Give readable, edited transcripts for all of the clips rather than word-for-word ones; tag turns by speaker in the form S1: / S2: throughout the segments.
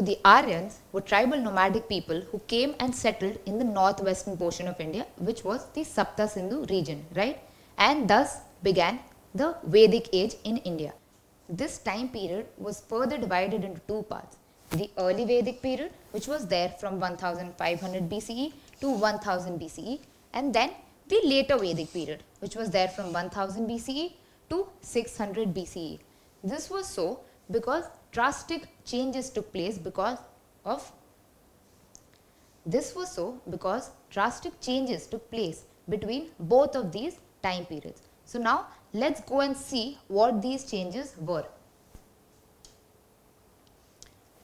S1: the Aryans were tribal nomadic people who came and settled in the northwestern portion of India, which was the Sapta Sindhu region, right? And thus began the Vedic age in India. This time period was further divided into two parts. The early Vedic period, which was there from 1500 BCE to 1000 BCE, and then the later Vedic period, which was there from 1000 BCE to 600 BCE. This was so because drastic changes took place because drastic changes took place between both of these time periods. So now let's go and see what these changes were.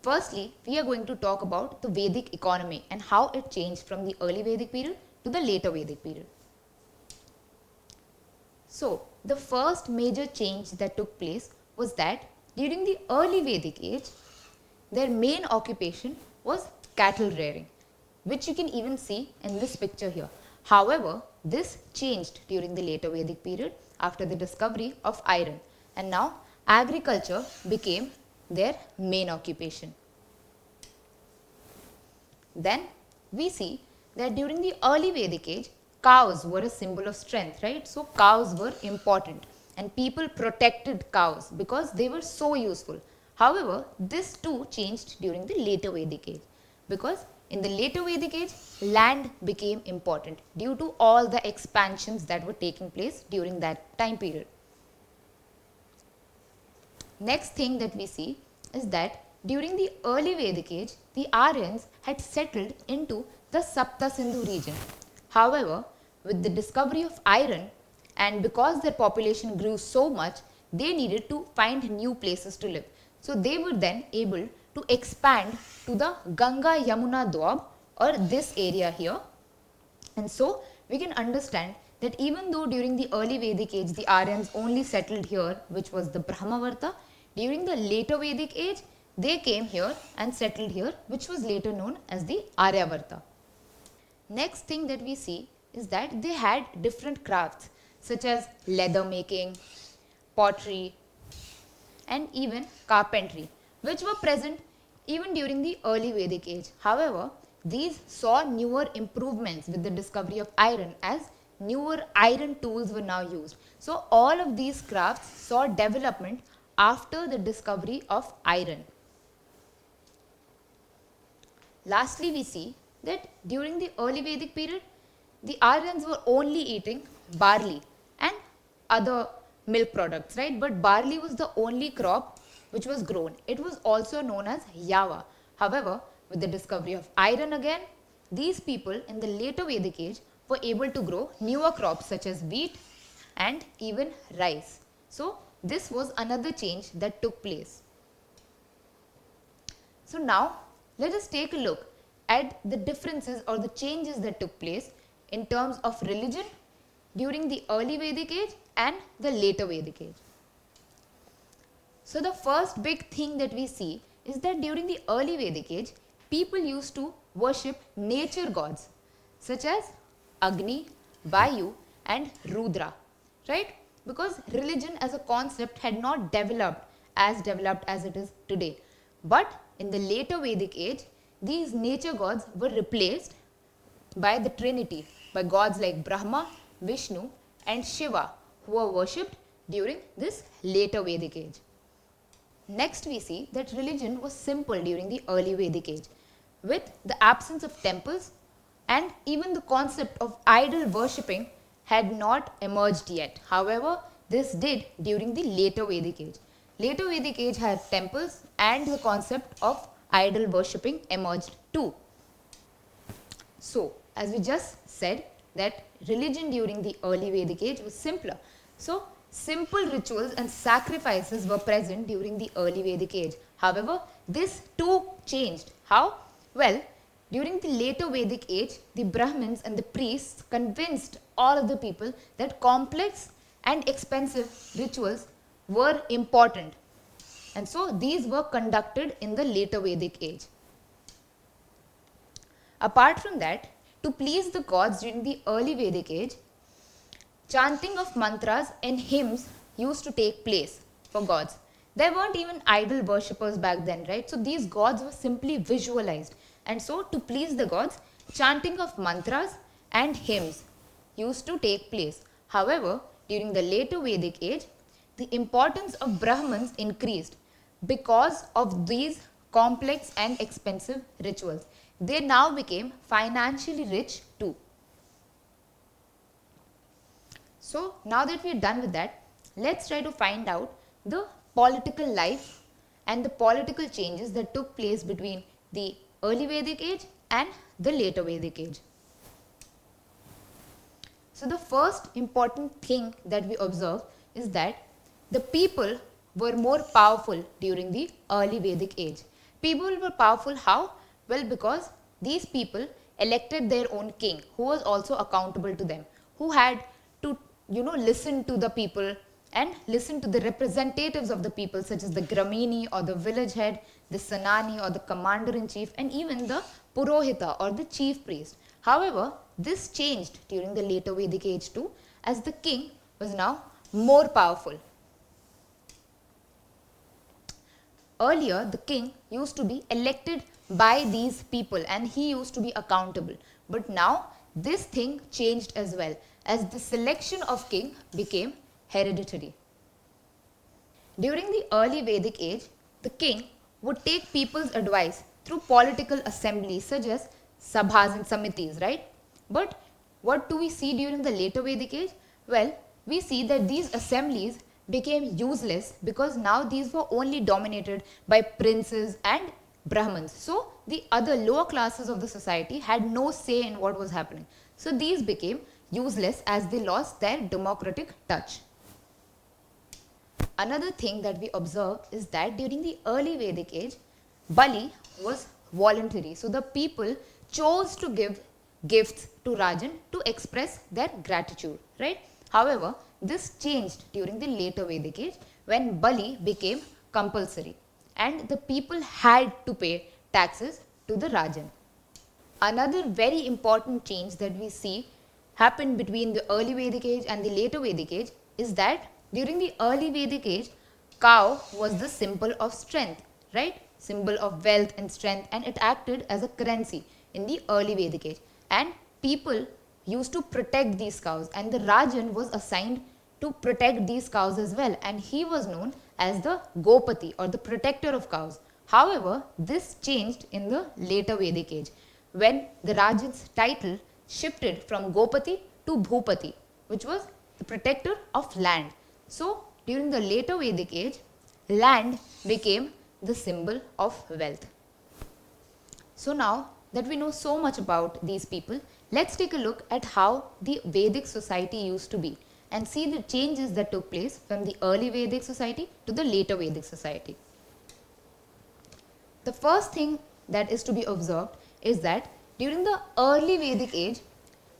S1: Firstly, we are going to talk about the Vedic economy and how it changed from the early Vedic period to the later Vedic period. So, the first major change that took place was that during the early Vedic age, their main occupation was cattle rearing, which you can even see in this picture here. However, this changed during the later Vedic period after the discovery of iron, and now agriculture became their main occupation. Then we see that during the early Vedic age, cows were a symbol of strength, right? So cows were important and people protected cows because they were so useful. However, this too changed during the later Vedic age because in the later Vedic age, land became important due to all the expansions that were taking place during that time period. Next thing that we see is that during the early Vedic age, the Aryans had settled into the Sapta Sindhu region. However, with the discovery of iron and because their population grew so much, they needed to find new places to live. So they were then able to expand to the Ganga Yamuna Doab or this area here. And so we can understand that even though during the early Vedic age the Aryans only settled here, which was the Brahmavarta, during the later Vedic age they came here and settled here, which was later known as the Aryavarta. Next thing that we see is that they had different crafts such as leather making, pottery and even carpentry, which were present even during the early Vedic age. However, these saw newer improvements with the discovery of iron as newer iron tools were now used. So all of these crafts saw development after the discovery of iron. Lastly, we see that during the early Vedic period, the Aryans were only eating barley and other milk products, right? But barley was the only crop which was grown. It was also known as Yava. However, with the discovery of iron again, these people in the later Vedic age were able to grow newer crops such as wheat and even rice. So, this was another change that took place. So, now let us take a look at the differences or the changes that took place in terms of religion during the early Vedic age and the later Vedic age. So the first big thing that we see is that during the early Vedic age, people used to worship nature gods such as Agni, Vayu and Rudra, right? Because religion as a concept had not developed as it is today. But in the later Vedic age, these nature gods were replaced by the Trinity, by gods like Brahma, Vishnu and Shiva, who were worshipped during this later Vedic age. Next we see that religion was simple during the early Vedic age, with the absence of temples and even the concept of idol worshipping had not emerged yet. However, this did during the later Vedic age. Later Vedic age had temples and the concept of idol worshipping emerged too. So, as we just said that religion during the early Vedic age was simpler. So, simple rituals and sacrifices were present during the early Vedic age. However, this too changed. How? Well, during the later Vedic age, the Brahmins and the priests convinced all of the people that complex and expensive rituals were important. And so, these were conducted in the later Vedic age. Apart from that, to please the gods during the early Vedic age, chanting of mantras and hymns used to take place for gods. There weren't even idol worshippers back then, right? So these gods were simply visualized. And so to please the gods, chanting of mantras and hymns used to take place. However, during the later Vedic age, the importance of Brahmins increased because of these complex and expensive rituals. They now became financially rich too. So now that we are done with that, let's try to find out the political life and the political changes that took place between the early Vedic age and the later Vedic age. So the first important thing that we observe is that the people were more powerful during the early Vedic age. People were powerful how? Well, because these people elected their own king who was also accountable to them, who had to listen to the people and listen to the representatives of the people such as the Gramini or the village head, the Sanani or the commander-in-chief, and even the Purohita or the chief priest. However, this changed during the later Vedic age too, as the king was now more powerful. Earlier, the king used to be elected by these people and he used to be accountable. But now, this thing changed as well, as the selection of king became hereditary. During the early Vedic age, the king would take people's advice through political assemblies such as sabhas and samitis, right? But what do we see during the later Vedic age? Well, we see that these assemblies became useless because now these were only dominated by princes and Brahmins. So the other lower classes of the society had no say in what was happening. So these became useless as they lost their democratic touch. Another thing that we observe is that during the early Vedic age, Bali was voluntary. So the people chose to give gifts to Rajan to express their gratitude, right? However, this changed during the later Vedic age when Bali became compulsory and the people had to pay taxes to the Rajan. Another very important change that we see happened between the early Vedic age and the later Vedic age is that during the early Vedic age, cow was the symbol of strength, right? Symbol of wealth and strength, and it acted as a currency in the early Vedic age. And people used to protect these cows, and the Rajan was assigned to protect these cows as well, and he was known as the Gopati or the protector of cows. However, this changed in the later Vedic age when the Rajan's title shifted from Gopati to Bhupati, which was the protector of land. So, during the later Vedic age, land became the symbol of wealth. So now that we know so much about these people, let's take a look at how the Vedic society used to be and see the changes that took place from the early Vedic society to the later Vedic society. The first thing that is to be observed is that during the early Vedic age,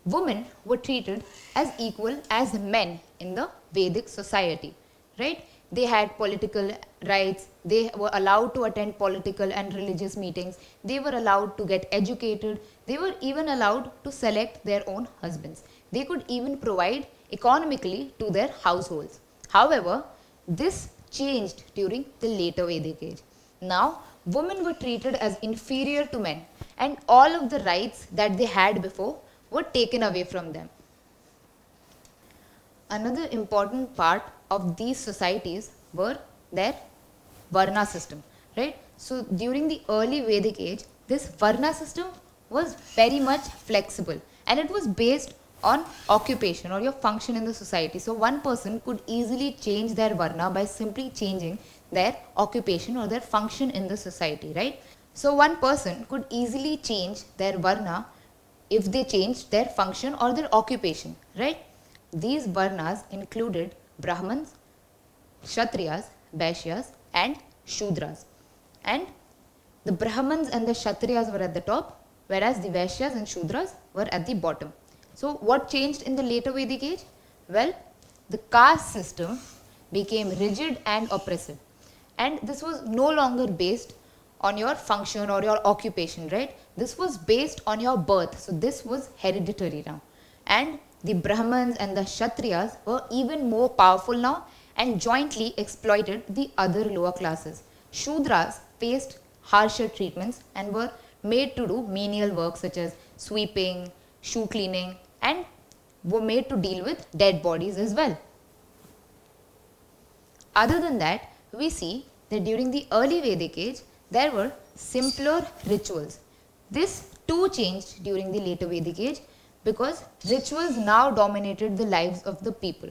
S1: women were treated as equal as men in the Vedic society, right? They had political rights, they were allowed to attend political and religious meetings, they were allowed to get educated, they were even allowed to select their own husbands. They could even provide economically to their households. However, this changed during the later Vedic age. Now, women were treated as inferior to men and all of the rights that they had before were taken away from them. Another important part of these societies were their Varna system, right? So during the early Vedic age, this Varna system was very much flexible and it was based on occupation or your function in the society. So one person could easily change their Varna by simply changing their occupation or their function in the society, right? So one person could easily change their Varna if they changed their function or their occupation, right? These Varnas included Brahmins, Kshatriyas, Vaishyas and Shudras. And the Brahmins and the Kshatriyas were at the top, whereas the Vaishyas and Shudras were at the bottom. So what changed in the later Vedic age? Well, the caste system became rigid and oppressive. And this was no longer based on your function or your occupation, right? This was based on your birth. So this was hereditary now. And the Brahmins and the Kshatriyas were even more powerful now and jointly exploited the other lower classes. Shudras faced harsher treatments and were made to do menial work such as sweeping, shoe cleaning, and were made to deal with dead bodies as well. Other than that, we see that during the early Vedic age, there were simpler rituals. This too changed during the later Vedic age because rituals now dominated the lives of the people.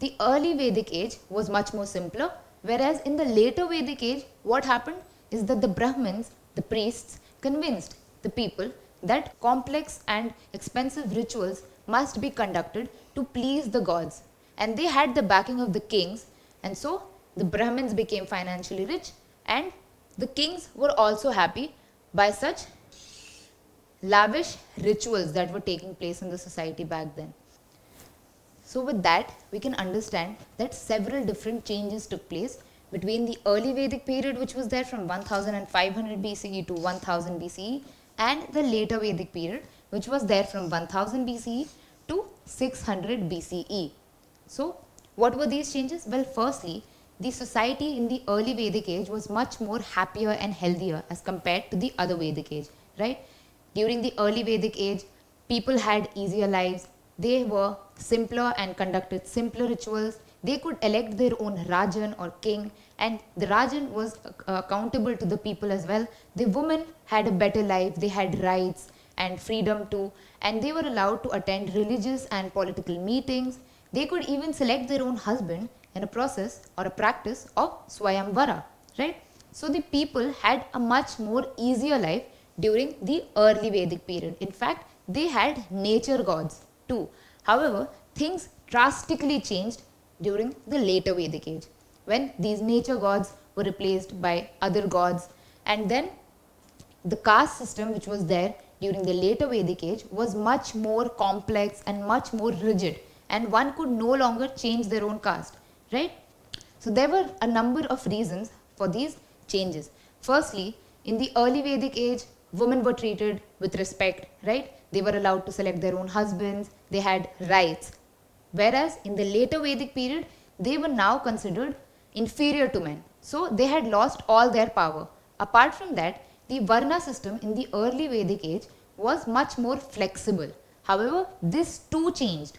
S1: The early Vedic age was much more simpler, whereas in the later Vedic age, what happened is that the Brahmins, the priests, convinced the people that complex and expensive rituals must be conducted to please the gods. And they had the backing of the kings, and so the Brahmins became financially rich, and the kings were also happy by such lavish rituals that were taking place in the society back then. So with that, we can understand that several different changes took place between the early Vedic period, which was there from 1500 BCE to 1000 BCE, and the later Vedic period, which was there from 1000 BCE to 600 BCE. So what were these changes? Well, firstly, the society in the early Vedic age was much more happier and healthier as compared to the other Vedic age, right? During the early Vedic age, people had easier lives. They were simpler and conducted simpler rituals. They could elect their own Rajan or king, and the Rajan was accountable to the people as well. The women had a better life. They had rights and freedom too, and they were allowed to attend religious and political meetings. They could even select their own husband in a process or a practice of Swayamvara, right? So the people had a much more easier life during the early Vedic period. In fact, they had nature gods too. However, things drastically changed during the later Vedic age, when these nature gods were replaced by other gods, and then the caste system which was there during the later Vedic age was much more complex and much more rigid, and one could no longer change their own caste, right? So there were a number of reasons for these changes. Firstly, in the early Vedic age, women were treated with respect, right? They were allowed to select their own husbands, they had rights. Whereas in the later Vedic period, they were now considered inferior to men. So they had lost all their power. Apart from that, the Varna system in the early Vedic age was much more flexible. However, this too changed.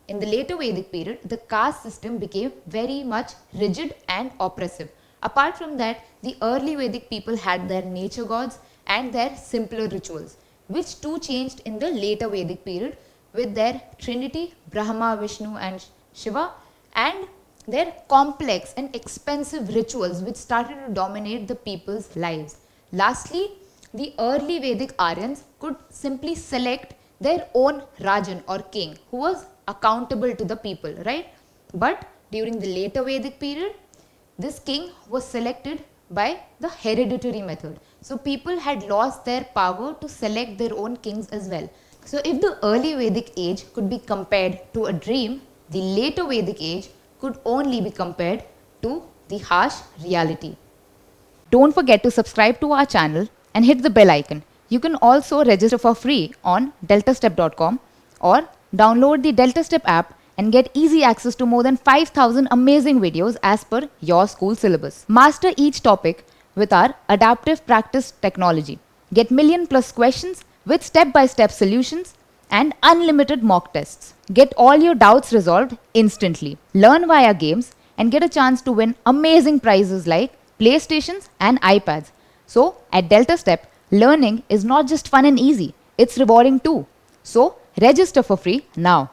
S1: In the later Vedic period, the caste system became very much rigid and oppressive. Apart from that, the early Vedic people had their nature gods and their simpler rituals, which too changed in the later Vedic period with their trinity, Brahma, Vishnu and Shiva, and their complex and expensive rituals which started to dominate the people's lives. Lastly, the early Vedic Aryans could simply select their own Rajan or king who was accountable to the people, right? But during the later Vedic period, this king was selected by the hereditary method. So people had lost their power to select their own kings as well. So if the early Vedic age could be compared to a dream, the later Vedic age could only be compared to the harsh reality. Don't forget to subscribe to our channel and hit the bell icon. You can also register for free on DeltaStep.com or download the DeltaStep app and get easy access to more than 5,000 amazing videos as per your school syllabus. Master each topic with our adaptive practice technology. Get million+ questions with step-by-step solutions and unlimited mock tests. Get all your doubts resolved instantly. Learn via games and get a chance to win amazing prizes like PlayStations and iPads. So at DeltaStep, learning is not just fun and easy, it's rewarding too. So register for free now.